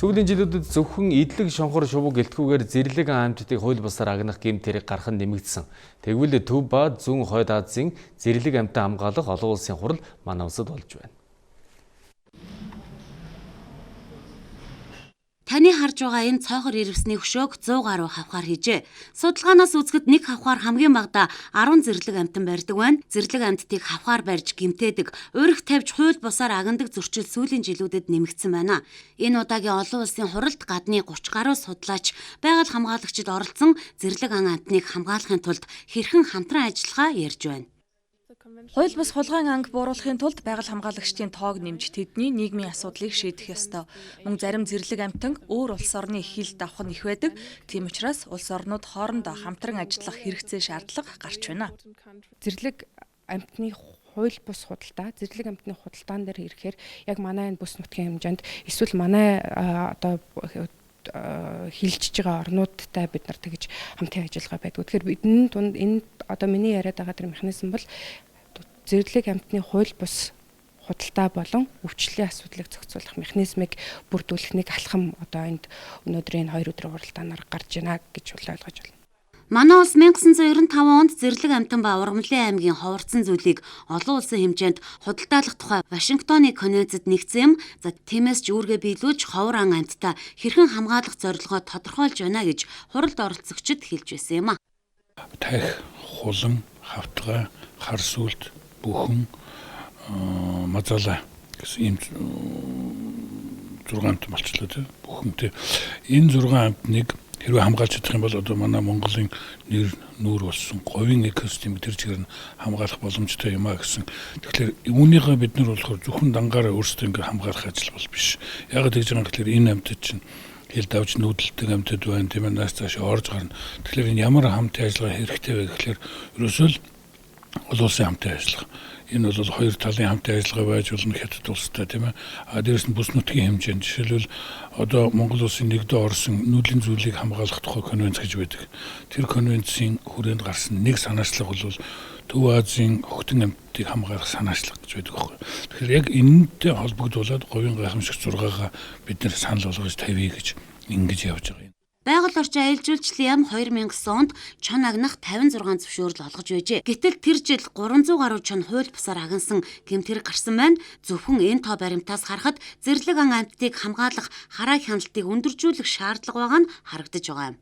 Сүүлийн жилүүдэд зөвхөн идэлэг шонхор шувуу гэлтгүүгээр зэрлэг амьтдыг хууль бусаар агнах гэмт хэрэг гарах нь нэмэгдсэн. Тэгвэл Төв ба Зүүн Хойд Азийн зэрлэг амьтан хамгаалах олон улсын хурал манай улсад болж байна. Таны харж байгаа энэ цоохор ирвсний хөшөөг 100 гаруй хавхаар хийжээ. Судалгаанаас үзэхэд нэг хавхаар хамгийн багадаа 10 зэрлэг амьтан барьдаг байна. Зэрлэг амьтдыг хавхаар барьж гэмтээдэг, урих тавьж хууль бусаар агнадаг зөрчил сүүлийн жилүүдэд нэмэгдсэн байна. Энэ удаагийн олон улсын хуралд гадны 30 гаруй судлаач, байгаль хамгаалагчид оролцсон зэрлэг амьтныг хамгаалахын тулд хэрхэн хамтран ажиллахаа ярьж байна. Хууль бус хулгайн анги бууруулахын тулд байгаль хамгаалагчдын тоог нэмж тэдний нийгмийн асуудлыг шийдэх ёстой. Мөн зарим зэрлэг амьтан өөр улс орны хил давх нь их байдаг. Тийм учраас улс орнууд хоорондоо хамтран ажиллах хэрэгцээ шаардлага гарч байна. Зэрлэг амьтны хууль бус худалдаа, зэрлэг амьтны худалдаан дээр ирэхээр яг манай энэ бүс нутгийн хэмжээнд эсвэл манай одоо хилжиж байгаа орнуудтай бид нар тэгж хамтын ажиллагаа байдаг. Тэгэхээр бидний дунд энэ одоо миний яриад байгаа тэр механизм бол зэрлэг амьтны хууль бус худалдаа болон өвчлөлийн асуудлыг зохицуулах механизмыг бүрдүүлэх нэг алхам одоо энд өнөөдрийн 2 өдрийн хуралдаанаар гарч байна гэж ойлгож байна. Манай улс 1995 онд зэрлэг амьтан ба Ургамлын аймгийн ховорцсон зүйлийг олон улсын хэмжээнд худалдаалах тухай Вашингтоны конвенцэд нэгдсэн юм. За тиймээс ч үүргээ биелүүлж ховор ан амьтдаа хэрхэн хамгаалах зорилгоо тодорхойлж байна гэж хуралд оролцогчид хэлж байсан юм а. Тахь, хулан, хавтгай, хар сүлд, бүхэн, мазала гэсэн ийм 6 амт болчлоо тийм бүхэнтэй. Энэ 6 амтныг хэрвээ хамгаалж чадах юм бол одоо манай Монголын нэр нүүр болсон говийн экосистемийг тэр чигээр нь хамгаалах боломжтой юм а гэсэн. Тэгэхээр үүнийгээ бид нар болохоор зөвхөн дангаараа өөрсдөө ингээ хамгаалах ажил бол биш. Яг тэгж байгаа гэхээр энэ амьтад чинь хил давж нүүдэлдэг амьтад байна тийм ээ, нааш цааш орж гарна. Тэгэхээр энэ ямар хамтын ажиллагаа хэрэгтэй вэ гэхээр ерөөсөө л олон улсын хамтын ажиллагаа. Энэ бол хоёр талын хамтын ажиллагаа байж болно хятад улстай тийм ээ. Дээрээс нь бүс нутгийн хэмжээнд жишээлбэл одоо Монгол улсын нэгдээ орсон нүүдлийн зүйлийг хамгаалах тухай конвенц гэж байдаг. Тэр конвенцийн хүрээнд гарсан нэг санаачлага бол Төв Азийн хөгтөн амьтдыг хамгаалах санаачлага гэж байдаг байхгүй. Тэгэхээр яг энэтэй холбогдуулаад говийн гайхамшиг 6-гаа бид нэр санал болгож тавья гэж ингэж явж байгаа юм. Байгаль орчин аялал жуулчлалын яам 2009 онд чон агнах 56 зөвшөөрөл олгож байжээ. Гэтэл тэр жил 300 гаруй чон хууль бусаар агнасан гэмт хэрэг гарсан байна. Зөвхөн энэ тоо баримтаас харахад зэрлэг ан амьтдыг хамгаалах хараа хяналтыг өндөржүүлэх шаардлага байгаа нь харагдаж байгаа юм.